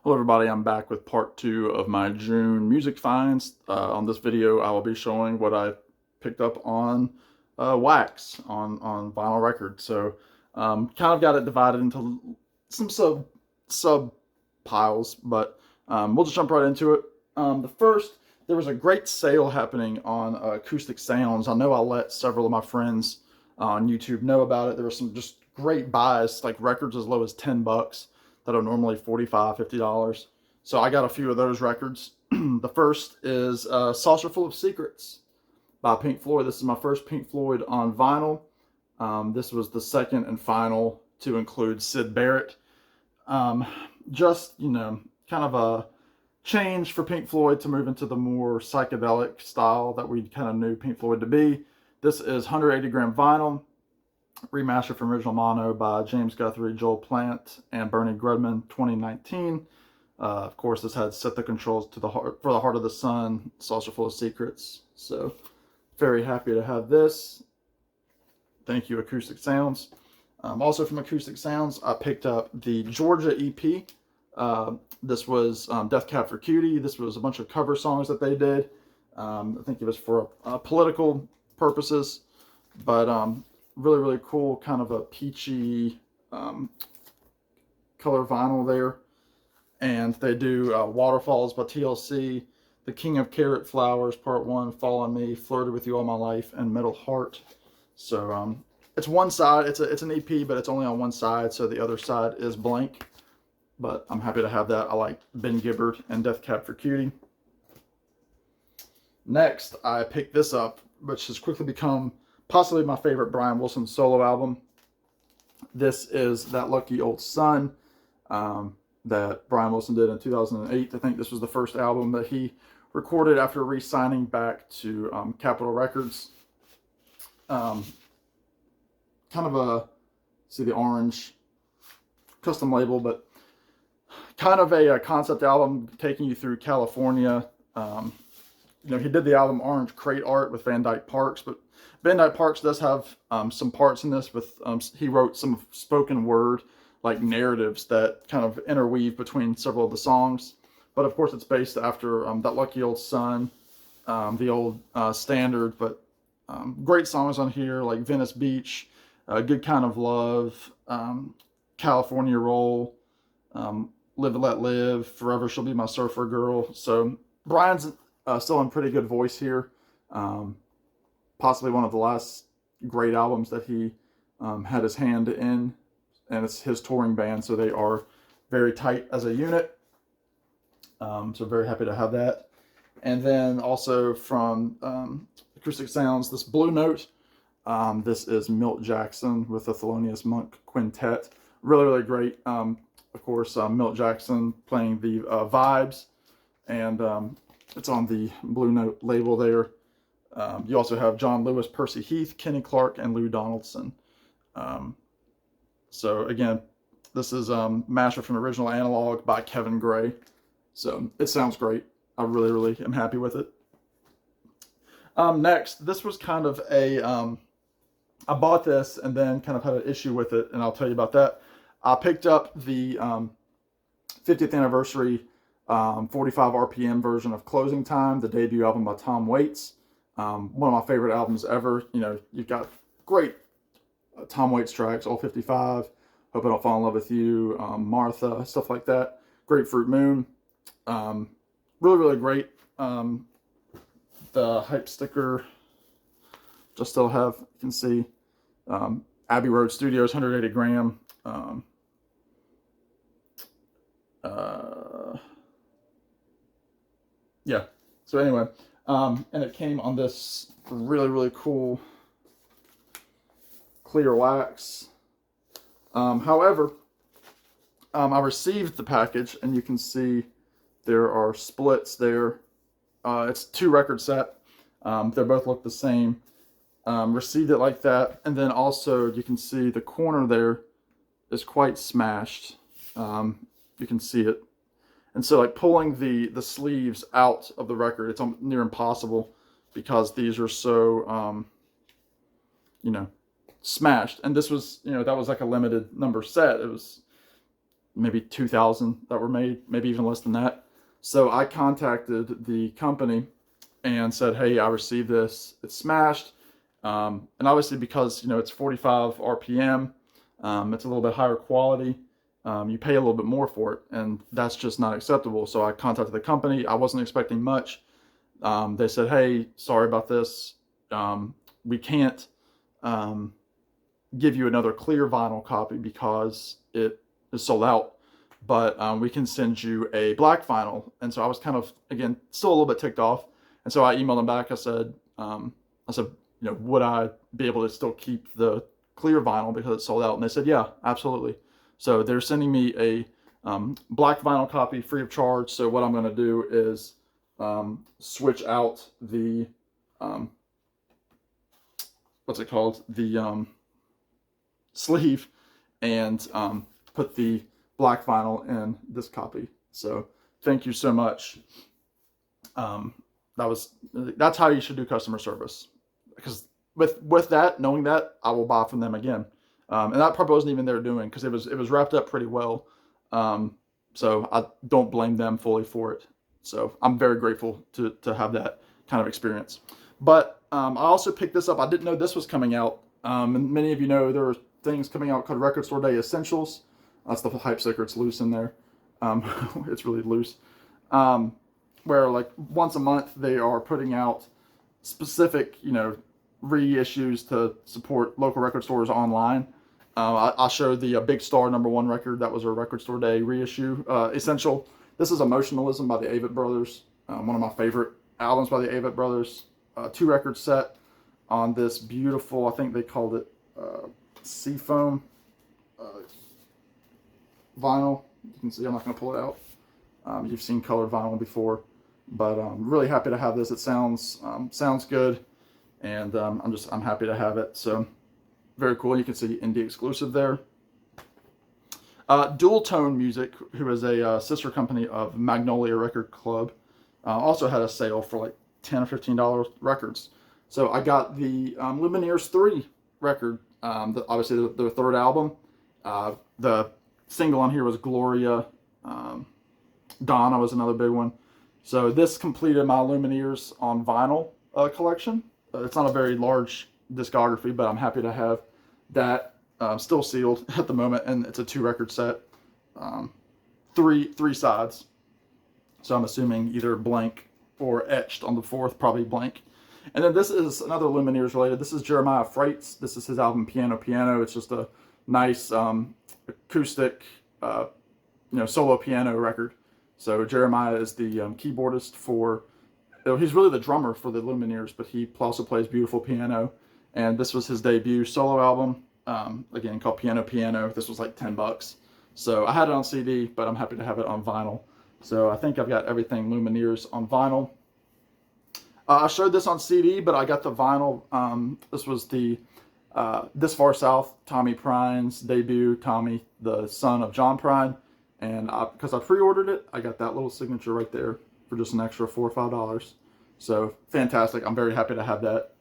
Hello everybody, I'm back with part 2 of my June music finds. On this video I will be showing what I picked up on wax on vinyl record. So kind of got it divided into some sub piles, but we'll just jump right into it. There was a great sale happening on Acoustic Sounds. I know I let several of my friends on YouTube know about it. There were some just great buys, like records as low as $10 that are normally $45, $50. So I got a few of those records. The first is Saucer Full of Secrets by Pink Floyd. This is my first Pink Floyd on vinyl. This was the second and final to include Syd Barrett. Just, kind of a change for Pink Floyd to move into the more psychedelic style that we kind of knew Pink Floyd to be. This is 180 gram vinyl, remastered from original mono by James Guthrie, Joel Plant, and Bernie Grudman, 2019. Of course, this had Set the Controls to the Heart for the Heart of the Sun, Saucer Full of Secrets. So, very happy to have this. Thank you, Acoustic Sounds. Also from Acoustic Sounds, I picked up the Georgia EP. This was Death Cab for Cutie. This was a bunch of cover songs that they did. I think it was for political purposes, but really, really cool, kind of a peachy color vinyl there. And they do Waterfalls by TLC, The King of Carrot Flowers, Part 1, Fall on Me, Flirted with You All My Life, and Metal Heart. So it's one side, it's an EP, but it's only on one side, so the other side is blank. But I'm happy to have that. I like Ben Gibbard and Death Cab for Cutie. Next, I picked this up, which has quickly become possibly my favorite Brian Wilson solo album. This is That Lucky Old Sun that Brian Wilson did in 2008. I think this was the first album that he recorded after re-signing back to Capitol Records. Kind of a, see the orange custom label, but kind of a concept album taking you through California. He did the album Orange Crate Art with Van Dyke Parks, but Van Dyke Parks does have some parts in this with, he wrote some spoken word, like narratives that kind of interweave between several of the songs. But of course it's based after That Lucky Old Sun, the old standard, but great songs on here like Venice Beach, Good Kind of Love, California Roll, Live and Let Live, Forever She'll Be My Surfer Girl. So Brian's still in pretty good voice here. Possibly one of the last great albums that he had his hand in, and it's his touring band, so they are very tight as a unit. So very happy to have that. And then also from Acoustic Sounds, this Blue Note. This is Milt Jackson with the Thelonious Monk Quintet. Really, really great. Of course, Milt Jackson playing the vibes, and it's on the Blue Note label there. You also have John Lewis, Percy Heath, Kenny Clark, and Lou Donaldson. So again, this is mastered from original analog by Kevin Gray. So it sounds great. I really, really am happy with it. Next, this was kind of a, I bought this and then kind of had an issue with it, and I'll tell you about that. I picked up the 50th anniversary 45 RPM version of Closing Time, the debut album by Tom Waits. One of my favorite albums ever. You've got great Tom Waits tracks, All 55, Hope I Don't Fall in Love with You, Martha, stuff like that. Grapefruit Moon. Really, really great. The hype sticker, just still have, you can see, Abbey Road Studios, 180 gram. Yeah, so anyway, and it came on this really, really cool clear wax. However, I received the package, and you can see there are splits there. It's 2-record set. They both look the same. Received it like that, and then also you can see the corner there is quite smashed. You can see it. And so like pulling the sleeves out of the record, it's near impossible because these are so, smashed. And this was, that was like a limited number set. It was maybe 2,000 that were made, maybe even less than that. So I contacted the company and said, hey, I received this, it's smashed. And obviously because, it's 45 RPM, it's a little bit higher quality. You pay a little bit more for it, and that's just not acceptable. So I contacted the company. I wasn't expecting much. They said, hey, sorry about this. We can't give you another clear vinyl copy because it is sold out, but we can send you a black vinyl. And so I was kind of, again, still a little bit ticked off. And so I emailed them back. I said, would I be able to still keep the clear vinyl because it's sold out? And they said, yeah, absolutely. So they're sending me a black vinyl copy free of charge. So what I'm going to do is switch out the, what's it called? The sleeve, and put the black vinyl in this copy. So thank you so much. That's how you should do customer service, because with that, knowing that, I will buy from them again. And that probably wasn't even their doing, because it was wrapped up pretty well. So I don't blame them fully for it. So I'm very grateful to have that kind of experience. But I also picked this up. I didn't know this was coming out. And many of you know there are things coming out called Record Store Day Essentials. That's the hype sticker. It's loose in there. It's really loose. Where like once a month they are putting out specific, reissues to support local record stores online. I showed the Big Star #1 record. That was a Record Store Day reissue essential. This is Emotionalism by the Avett Brothers. One of my favorite albums by the Avett Brothers. 2-record set on this beautiful, I think they called it Seafoam vinyl. You can see I'm not going to pull it out. You've seen colored vinyl before, but I'm really happy to have this. It sounds good, and I'm happy to have it. So very cool. You can see indie exclusive there. Dual Tone Music, who is a sister company of Magnolia Record Club, also had a sale for like $10 or $15 records. So I got the Lumineers 3 record, obviously their third album. The single on here was Gloria. Donna was another big one. So this completed my Lumineers on vinyl collection. It's not a very large discography, but I'm happy to have that still sealed at the moment, and it's a 2-record set, three sides. So I'm assuming either blank or etched on the fourth, probably blank. And then this is another Lumineers related. This is Jeremiah Freites. This is his album Piano Piano. It's just a nice acoustic, solo piano record. So Jeremiah is the keyboardist for, he's really the drummer for the Lumineers, but he also plays beautiful piano. And this was his debut solo album, again, called Piano Piano. This was like $10. So I had it on CD, but I'm happy to have it on vinyl. So I think I've got everything Lumineers on vinyl. I showed this on CD, but I got the vinyl. This was the This Far South, Tommy Prine's debut. Tommy, the son of John Prine. And because I pre-ordered it, I got that little signature right there for just an extra $4 or $5. So fantastic. I'm very happy to have that.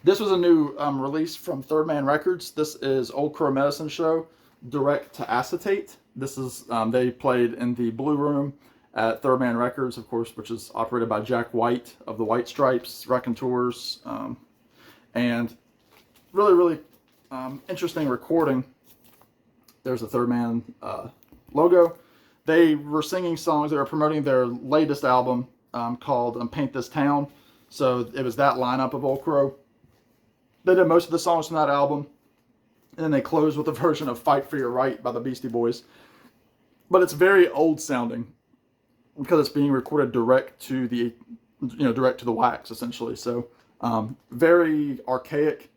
This was a new release from Third Man Records. This is Old Crow Medicine Show, Direct to Acetate. This is, they played in the Blue Room at Third Man Records, of course, which is operated by Jack White of the White Stripes, Raconteurs, and really, really interesting recording. There's the Third Man logo. They were singing songs. They were promoting their latest album called Paint This Town. So it was that lineup of Old Crow. They did most of the songs from that album. And then they closed with a version of Fight for Your Right by the Beastie Boys. But it's very old sounding because it's being recorded direct to the wax, essentially. So very archaic.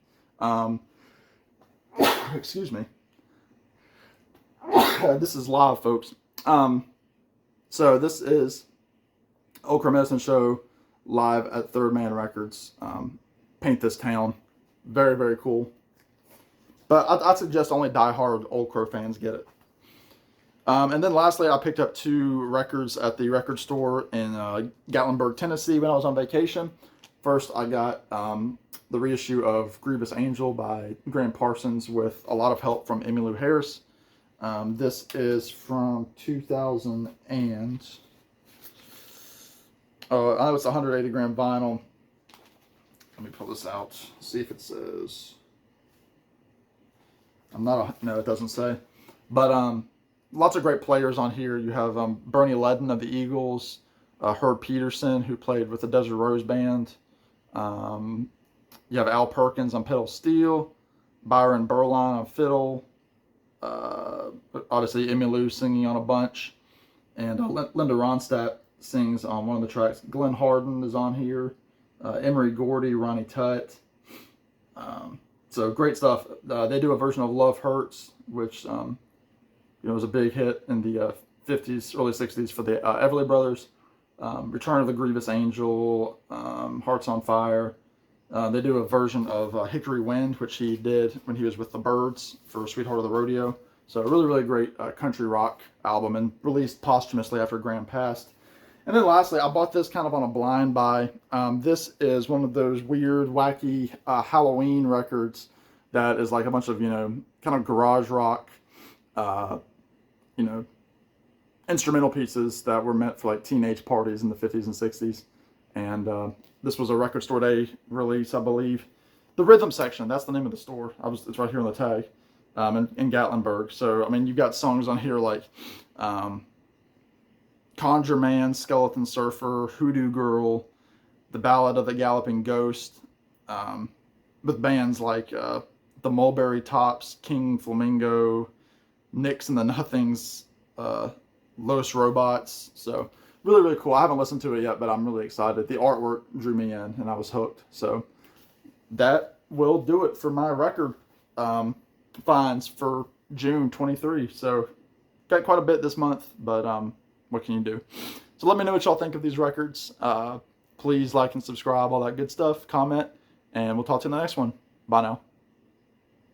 Excuse me. This is live, folks. So this is Old Crow Medicine Show live at Third Man Records. Paint This Town. Very, very cool. But I'd suggest only diehard Old Crow fans get it. And then lastly, I picked up 2 records at the record store in Gatlinburg, Tennessee when I was on vacation. First, I got the reissue of Grievous Angel by Graham Parsons with a lot of help from Emmylou Harris. This is from 2000 and I know it's 180 gram vinyl. Let me pull this out, see if it says. No, it doesn't say. But lots of great players on here. You have Bernie Ledden of the Eagles, Herb Peterson, who played with the Desert Rose Band. You have Al Perkins on pedal steel, Byron Berline on fiddle, obviously Emmylou singing on a bunch, and Linda Ronstadt sings on one of the tracks. Glenn Harden is on here, Emery Gordy, Ronnie Tutt. So great stuff. They do a version of Love Hurts, which was a big hit in the 50s, early 60s for the Everly Brothers. Return of the Grievous Angel, Hearts on Fire. They do a version of Hickory Wind, which he did when he was with the Byrds for Sweetheart of the Rodeo. So a really, really great country rock album, and released posthumously after Graham passed. And then lastly, I bought this kind of on a blind buy. This is one of those weird, wacky Halloween records that is like a bunch of, kind of garage rock, instrumental pieces that were meant for like teenage parties in the 50s and 60s. And this was a Record Store Day release, I believe. The Rhythm Section, that's the name of the store. It's right here on the tag, in Gatlinburg. So, I mean, you've got songs on here like Conjure Man, Skeleton Surfer, Hoodoo Girl, The Ballad of the Galloping Ghost, with bands like the Mulberry Tops, King Flamingo, Nix and the Nothings, Los Robots. So really, really cool. I haven't listened to it yet, but I'm really excited. The artwork drew me in, and I was hooked. So that will do it for my record finds for June 23. So got quite a bit this month, but what can you do? So let me know what y'all think of these records. Please like and subscribe, all that good stuff. Comment, and we'll talk to you in the next one. Bye now.